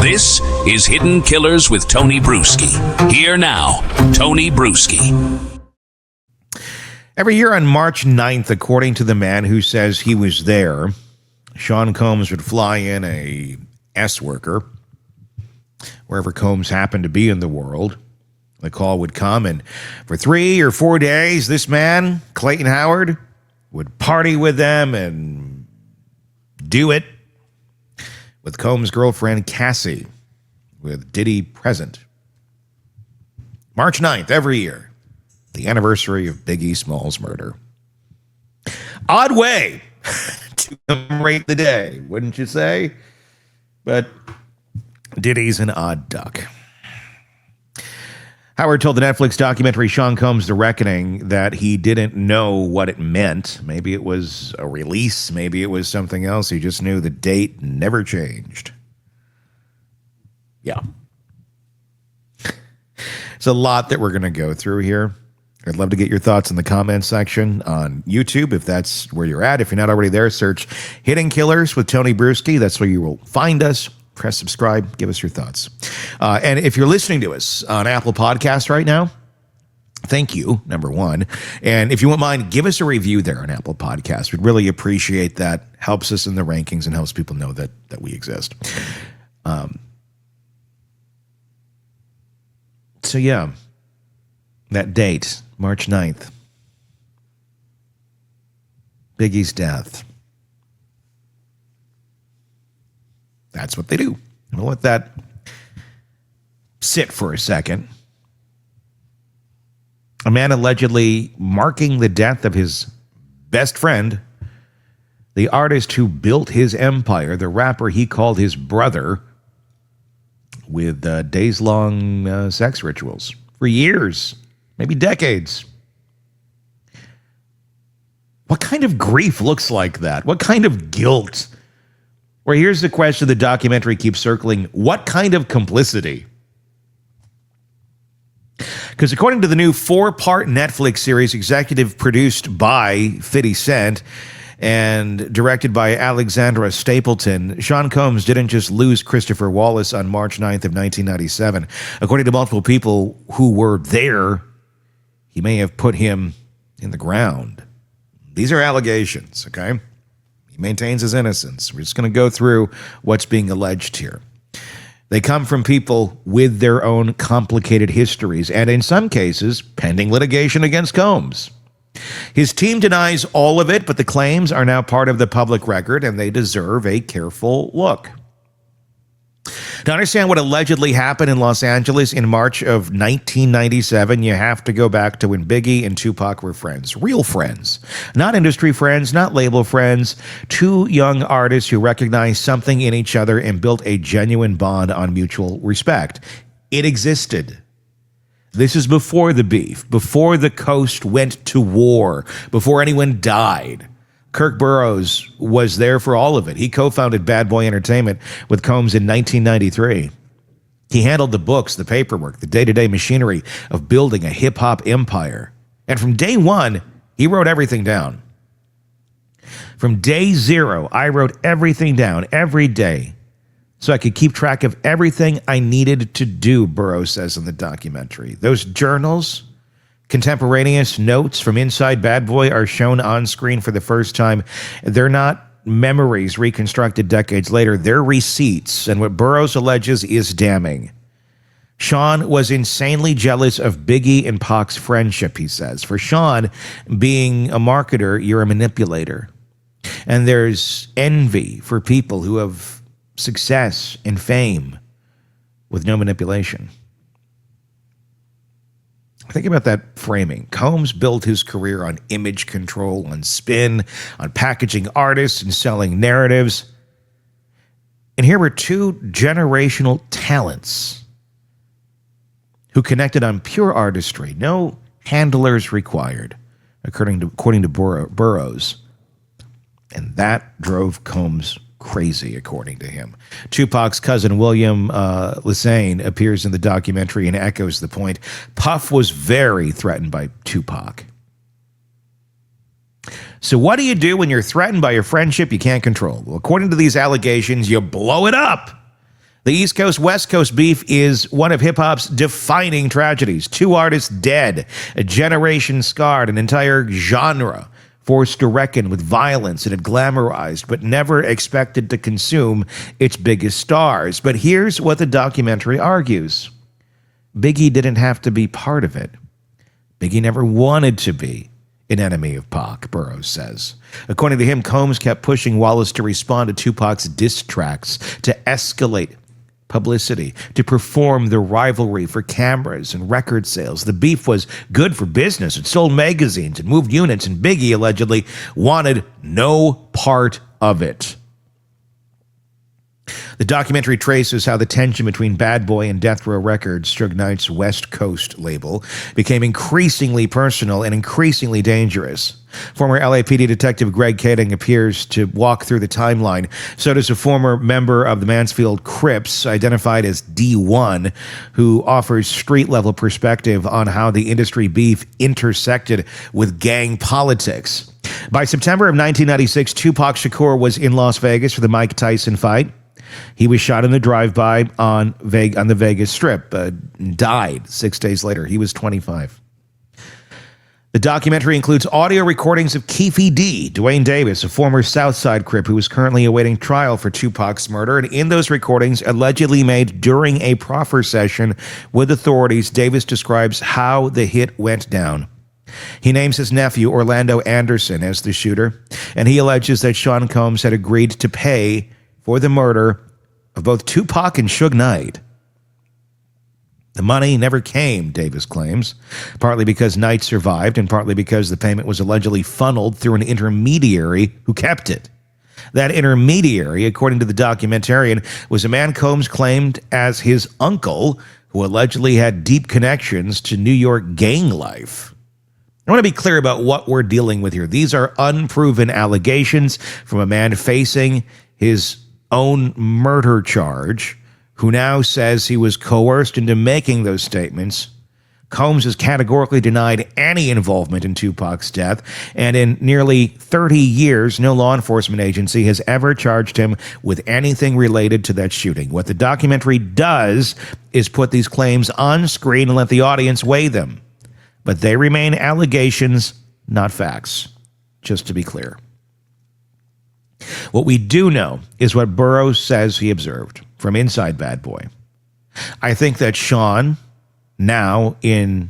This is Hidden Killers with Tony Bruschi. Here now, Tony Bruschi. Every year on March 9th, according to the man who says he was there, Sean Combs would fly in a S-worker, wherever Combs happened to be in the world. The call would come, and for 3 or 4 days, this man, Clayton Howard, would party with them and do it with Combs' girlfriend, Cassie, with Diddy present. March 9th, every year, the anniversary of Biggie Smalls' murder. Odd way to commemorate the day, wouldn't you say? But Diddy's an odd duck. Howard told the Netflix documentary Sean Combs: The Reckoning that he didn't know what it meant. Maybe it was a release. Maybe it was something else. He just knew the date never changed. Yeah. It's a lot that we're going to go through here. I'd love to get your thoughts in the comments section on YouTube, if that's where you're at. If you're not already there, search Hidden Killers with Tony Bruschi. That's where you will find us. Press subscribe. Give us your thoughts. And if you're listening to us on Apple Podcasts right now, thank you, number one. And if you wouldn't mind, give us a review there on Apple Podcasts. We'd really appreciate that. Helps us in the rankings and helps people know that we exist. So yeah, that date, March 9th, Biggie's death. That's what they do. I'll let that sit for a second. A man allegedly marking the death of his best friend, the artist who built his empire, the rapper he called his brother, with days-long sex rituals for years, maybe decades. What kind of grief looks like that? What kind of guilt? Well, here's the question the documentary keeps circling. What kind of complicity? Because according to the new 4-part Netflix series, executive produced by 50 Cent and directed by Alexandra Stapleton, Sean Combs didn't just lose Christopher Wallace on March 9th of 1997. According to multiple people who were there, he may have put him in the ground. These are allegations, okay? He maintains his innocence. We're just going to go through what's being alleged here. They come from people with their own complicated histories, and in some cases, pending litigation against Combs. His team denies all of it, but the claims are now part of the public record, and they deserve a careful look. To understand what allegedly happened in Los Angeles in March of 1997, you have to go back to when Biggie and Tupac were friends. Real friends. Not industry friends, not label friends. Two young artists who recognized something in each other and built a genuine bond on mutual respect. It existed. This is before the beef, before the coast went to war, before anyone died. Kirk Burrowes was there for all of it. He co-founded Bad Boy Entertainment with Combs in 1993. He handled the books, the paperwork, the day-to-day machinery of building a hip-hop empire. And from day one, he wrote everything down. From day zero, I wrote everything down every day so I could keep track of everything I needed to do, Burrowes says in the documentary. Those journals, contemporaneous notes from inside Bad Boy, are shown on screen for the first time. They're not memories reconstructed decades later. They're receipts, and what Burrowes alleges is damning. Sean was insanely jealous of Biggie and Pac's friendship, he says. For Sean, being a marketer, you're a manipulator. And there's envy for people who have success and fame with no manipulation. Think about that framing. Combs built his career on image control, on spin, on packaging artists and selling narratives. And here were two generational talents who connected on pure artistry. No handlers required, according to Burrowes. And that drove Combs crazy, according to him. Tupac's cousin William Lesane appears in the documentary and echoes the point. Puff was very threatened by Tupac. So what do you do when you're threatened by a friendship you can't control? Well, according to these allegations, you blow it up. The East Coast West Coast beef is one of hip-hop's defining tragedies. Two artists dead, a generation scarred, an entire genre forced to reckon with violence it had glamorized but never expected to consume its biggest stars. But here's what the documentary argues. Biggie didn't have to be part of it. Biggie never wanted to be an enemy of Pac, Burrowes says. According to him, Combs kept pushing Wallace to respond to Tupac's diss tracks, to escalate publicity, to perform the rivalry for cameras and record sales. The beef was good for business. It sold magazines and moved units, and Biggie allegedly wanted no part of it. The documentary traces how the tension between Bad Boy and Death Row Records, Suge Knight's West Coast label, became increasingly personal and increasingly dangerous. Former LAPD detective Greg Kading appears to walk through the timeline. So does a former member of the Mansfield Crips, identified as D1, who offers street-level perspective on how the industry beef intersected with gang politics. By September of 1996, Tupac Shakur was in Las Vegas for the Mike Tyson fight. He was shot in the drive-by on the Vegas Strip, died 6 days later. He was 25. The documentary includes audio recordings of Keefe D, Dwayne Davis, a former Southside Crip who is currently awaiting trial for Tupac's murder. And in those recordings, allegedly made during a proffer session with authorities, Davis describes how the hit went down. He names his nephew, Orlando Anderson, as the shooter, and he alleges that Sean Combs had agreed to pay for the murder of both Tupac and Suge Knight. The money never came, Davis claims, partly because Knight survived and partly because the payment was allegedly funneled through an intermediary who kept it. That intermediary, according to the documentarian, was a man Combs claimed as his uncle, who allegedly had deep connections to New York gang life. I want to be clear about what we're dealing with here. These are unproven allegations from a man facing his own murder charge, who now says he was coerced into making those statements. Combs has categorically denied any involvement in Tupac's death, and in nearly 30 years, no law enforcement agency has ever charged him with anything related to that shooting. What the documentary does is put these claims on screen and let the audience weigh them. But they remain allegations, not facts, just to be clear. What we do know is what Burrowes says he observed from inside Bad Boy. I think that Sean, now in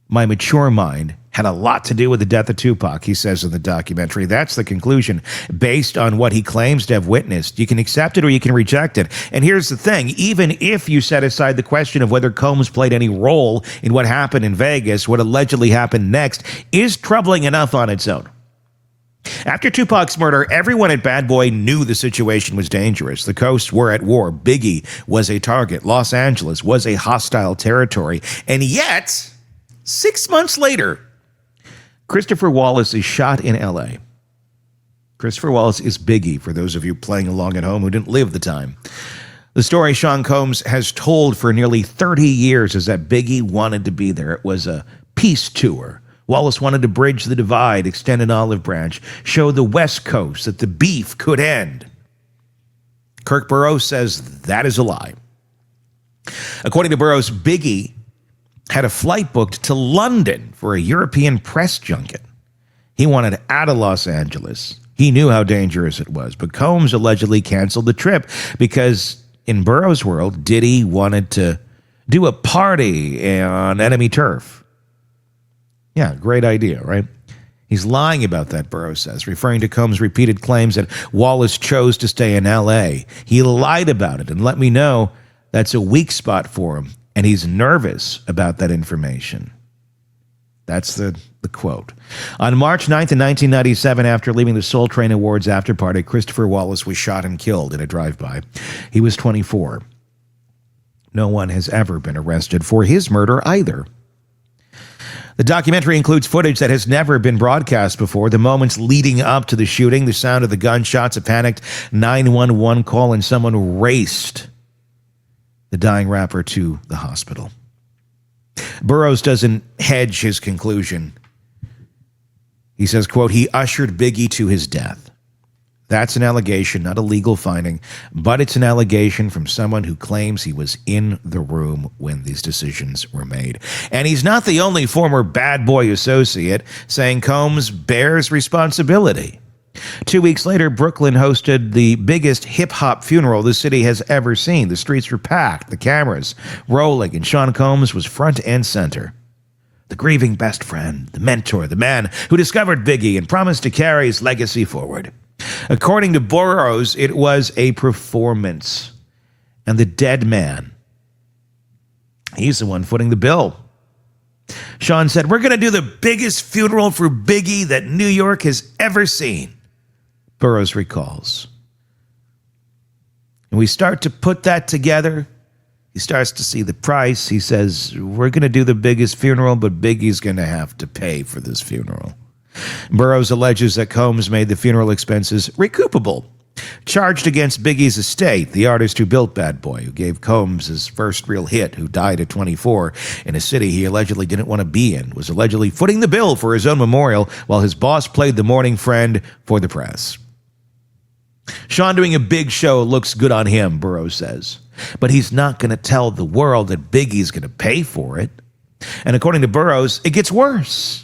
my mature mind, had a lot to do with the death of Tupac, he says in the documentary. That's the conclusion, based on what he claims to have witnessed. You can accept it or you can reject it. And here's the thing, even if you set aside the question of whether Combs played any role in what happened in Vegas, what allegedly happened next is troubling enough on its own. After Tupac's murder, everyone at Bad Boy knew the situation was dangerous. The coasts were at war. Biggie was a target. Los Angeles was a hostile territory. And yet, 6 months later, Christopher Wallace is shot in L.A. Christopher Wallace is Biggie, for those of you playing along at home who didn't live the time. The story Sean Combs has told for nearly 30 years is that Biggie wanted to be there. It was a peace tour. Wallace wanted to bridge the divide, extend an olive branch, show the West Coast that the beef could end. Kirk Burrowes says that is a lie. According to Burrowes, Biggie had a flight booked to London for a European press junket. He wanted out of Los Angeles. He knew how dangerous it was, but Combs allegedly canceled the trip because in Burrowes' world, Diddy wanted to do a party on enemy turf. Yeah, great idea, right? He's lying about that, Burrowes says, referring to Combs' repeated claims that Wallace chose to stay in L.A. He lied about it and let me know that's a weak spot for him, and he's nervous about that information. That's the quote. On March 9th in 1997, after leaving the Soul Train Awards after party, Christopher Wallace was shot and killed in a drive-by. He was 24. No one has ever been arrested for his murder either. The documentary includes footage that has never been broadcast before, the moments leading up to the shooting, the sound of the gunshots, a panicked 911 call, and someone raced the dying rapper to the hospital. Burrowes doesn't hedge his conclusion. He says, quote, he ushered Biggie to his death. That's an allegation, not a legal finding, but it's an allegation from someone who claims he was in the room when these decisions were made. And he's not the only former bad boy associate saying Combs bears responsibility. 2 weeks later, Brooklyn hosted the biggest hip-hop funeral the city has ever seen. The streets were packed, the cameras rolling, and Sean Combs was front and center. The grieving best friend, the mentor, the man who discovered Biggie and promised to carry his legacy forward. According to Burrowes, it was a performance. And the dead man, he's the one footing the bill. Sean said, "We're going to do the biggest funeral for Biggie that New York has ever seen," Burrowes recalls. And we start to put that together. He starts to see the price. He says, "We're going to do the biggest funeral, but Biggie's going to have to pay for this funeral." Burrowes alleges that Combs made the funeral expenses recoupable. Charged against Biggie's estate, the artist who built Bad Boy, who gave Combs his first real hit, who died at 24 in a city he allegedly didn't want to be in, was allegedly footing the bill for his own memorial while his boss played the mourning friend for the press. Sean doing a big show looks good on him, Burrowes says, but he's not going to tell the world that Biggie's going to pay for it. And according to Burrowes, it gets worse.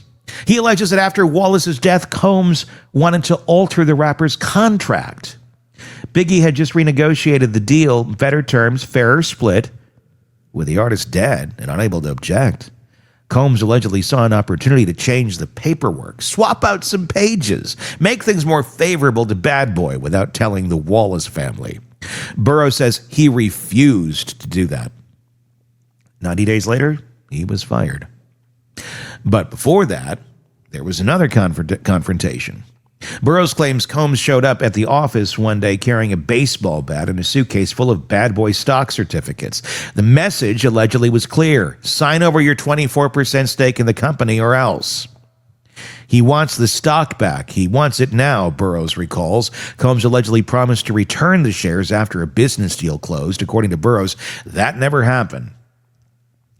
He alleges that after Wallace's death, Combs wanted to alter the rapper's contract. Biggie had just renegotiated the deal, better terms, fairer split. With the artist dead and unable to object, Combs allegedly saw an opportunity to change the paperwork, swap out some pages, make things more favorable to Bad Boy without telling the Wallace family. Burrowes says he refused to do that. 90 days later, he was fired. But before that, there was another confrontation. Burrowes claims Combs showed up at the office one day carrying a baseball bat and a suitcase full of Bad Boy stock certificates. The message allegedly was clear: sign over your 24% stake in the company or else. He wants the stock back. He wants it now, Burrowes recalls. Combs allegedly promised to return the shares after a business deal closed. According to Burrowes, that never happened.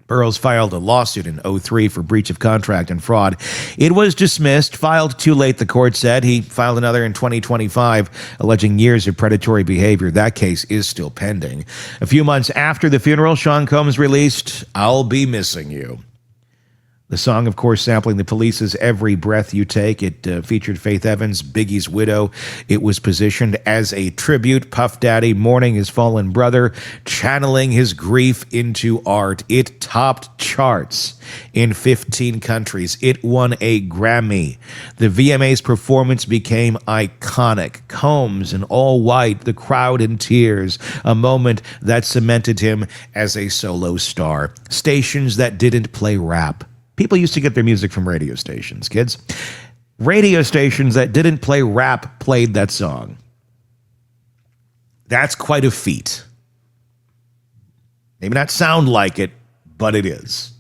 Burrowes filed a lawsuit in 2003 for breach of contract and fraud. It was dismissed, filed too late, the court said. He filed another in 2025, alleging years of predatory behavior. That case is still pending. A few months after the funeral, Sean Combs released "I'll Be Missing You." The song, of course, sampling the Police's "Every Breath You Take." It featured Faith Evans, Biggie's widow. It was positioned as a tribute, Puff Daddy mourning his fallen brother, channeling his grief into art. It topped charts in 15 countries. It won a Grammy. The VMA's performance became iconic. Combs in all white, the crowd in tears, a moment that cemented him as a solo star. Stations that didn't play rap. People used to get their music from radio stations, kids. Radio stations that didn't play rap played that song. That's quite a feat. Maybe not sound like it, but it is.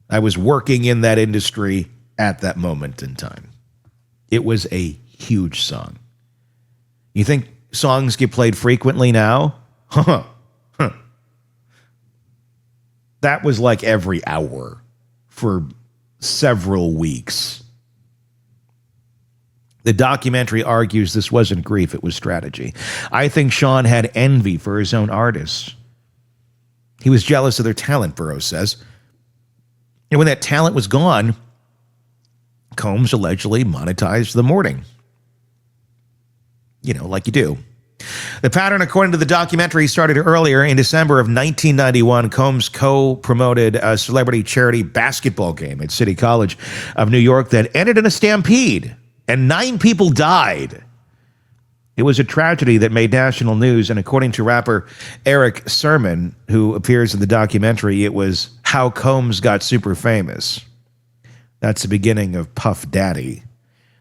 I was working in that industry at that moment in time. It was a huge song. You think songs get played frequently now? That was like every hour for several weeks. The documentary argues this wasn't grief, it was strategy. I think Sean had envy for his own artists. He was jealous of their talent, Burrowes says. And when that talent was gone, Combs allegedly monetized the mourning. You know, like you do. The pattern, according to the documentary, started earlier. In December of 1991, Combs co-promoted a celebrity charity basketball game at City College of New York that ended in a stampede, and 9 people died. It was a tragedy that made national news, and according to rapper Eric Sermon, who appears in the documentary, it was how Combs got super famous. That's the beginning of Puff Daddy.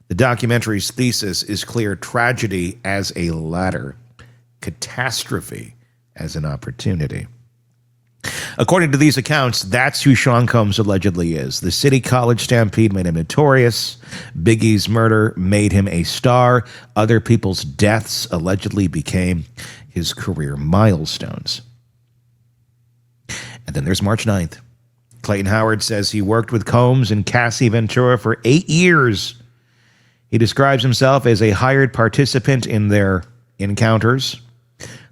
The documentary's thesis is clear: tragedy as a ladder, catastrophe as an opportunity. According to these accounts, that's who Sean Combs allegedly is. The City College stampede made him notorious. Biggie's murder made him a star. Other people's deaths allegedly became his career milestones. And then there's March 9th. Clayton Howard says he worked with Combs and Cassie Ventura for 8 years. He describes himself as a hired participant in their encounters.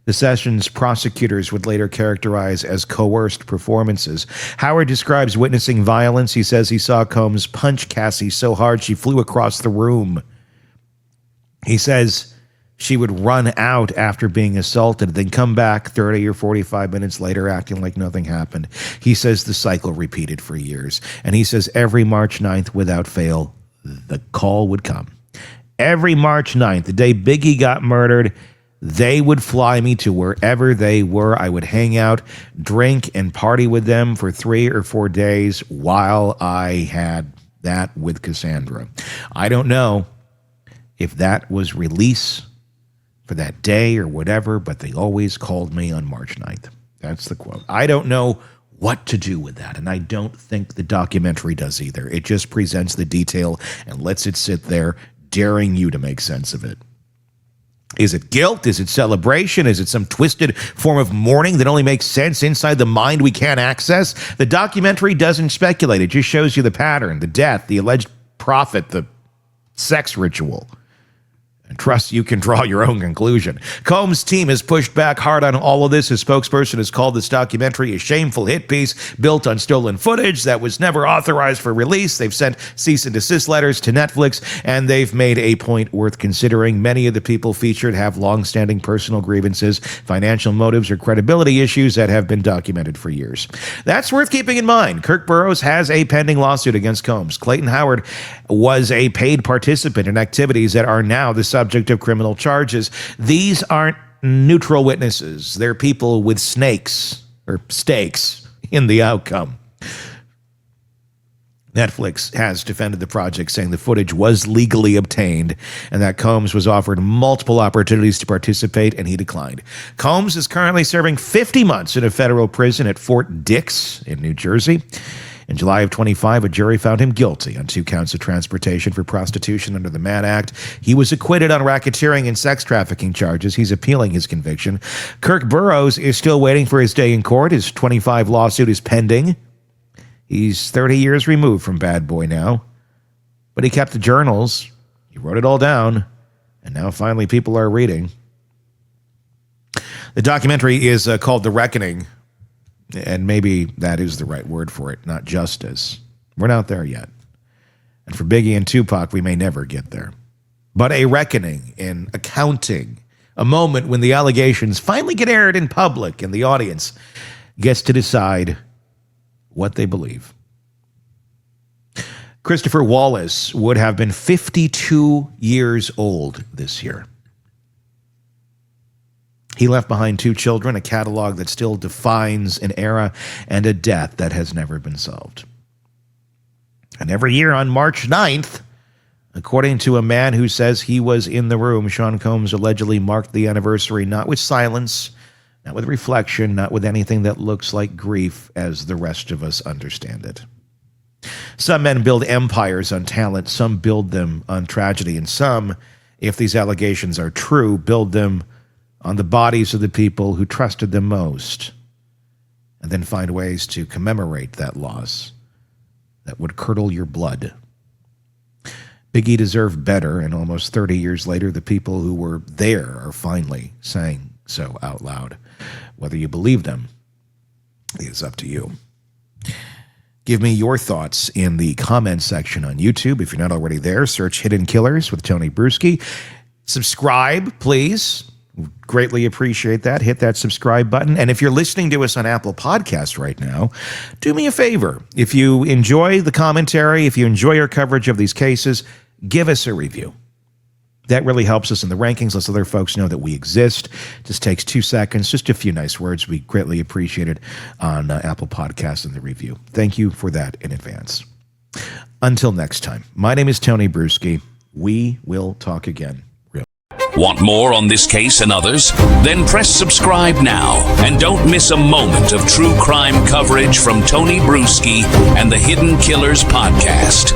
The sessions prosecutors would later characterize as coerced performances. Howard describes witnessing violence. He says he saw Combs punch Cassie so hard she flew across the room. He says she would run out after being assaulted, then come back 30 or 45 minutes later acting like nothing happened. He says the cycle repeated for years. And he says every March 9th, without fail, the call would come. Every March 9th, the day Biggie got murdered, they would fly me to wherever they were. I would hang out, drink, and party with them for 3 or 4 days while I had that with Cassandra. I don't know if that was release for that day or whatever, but they always called me on March 9th. That's the quote. I don't know what to do with that, and I don't think the documentary does either. It just presents the detail and lets it sit there, daring you to make sense of it. Is it guilt? Is it celebration? Is it some twisted form of mourning that only makes sense inside the mind we can't access? The documentary doesn't speculate. It just shows you the pattern, the death, the alleged prophet, the sex ritual. And trust you can draw your own conclusion. Combs' team has pushed back hard on all of this. His spokesperson has called this documentary a shameful hit piece built on stolen footage that was never authorized for release. They've sent cease and desist letters to Netflix, and they've made a point worth considering. Many of the people featured have long-standing personal grievances, financial motives, or credibility issues that have been documented for years. That's worth keeping in mind. Kirk Burrowes has a pending lawsuit against Combs. Clayton Howard was a paid participant in activities that are now the subject of criminal charges. These aren't neutral witnesses. They're people with stakes in the outcome. Netflix has defended the project, saying the footage was legally obtained and that Combs was offered multiple opportunities to participate, and he declined. Combs is currently serving 50 months in a federal prison at Fort Dix in New Jersey. In July of 25, a jury found him guilty on 2 counts of transportation for prostitution under the Mann Act. He was acquitted on racketeering and sex trafficking charges. He's appealing his conviction. Kirk Burrowes is still waiting for his day in court. His 25 lawsuit is pending. He's 30 years removed from Bad Boy now, but he kept the journals. He wrote it all down, and now finally people are reading. The documentary is called The Reckoning. And maybe that is the right word for it, not justice. We're not there yet. And for Biggie and Tupac, we may never get there. But a reckoning, an accounting, a moment when the allegations finally get aired in public and the audience gets to decide what they believe. Christopher Wallace would have been 52 years old this year. He left behind 2 children, a catalog that still defines an era, and a death that has never been solved. And every year on March 9th, according to a man who says he was in the room, Sean Combs allegedly marked the anniversary not with silence, not with reflection, not with anything that looks like grief as the rest of us understand it. Some men build empires on talent, some build them on tragedy, and some, if these allegations are true, build them on the bodies of the people who trusted them most, and then find ways to commemorate that loss that would curdle your blood. Biggie deserved better, and almost 30 years later, the people who were there are finally saying so out loud. Whether you believe them is up to you. Give me your thoughts in the comments section on YouTube. If you're not already there, search Hidden Killers with Tony Bruschi. Subscribe, please. Greatly appreciate that. Hit that subscribe button. And if you're listening to us on Apple Podcasts right now, do me a favor. If you enjoy the commentary, if you enjoy our coverage of these cases, give us a review. That really helps us in the rankings, lets other folks know that we exist. Just takes 2 seconds, just a few nice words. We greatly appreciate it on Apple Podcasts and the review. Thank you for that in advance. Until next time, my name is Tony Bruschi. We will talk again. Want more on this case and others? Then press subscribe now and don't miss a moment of true crime coverage from Tony Bruschi and the Hidden Killers podcast.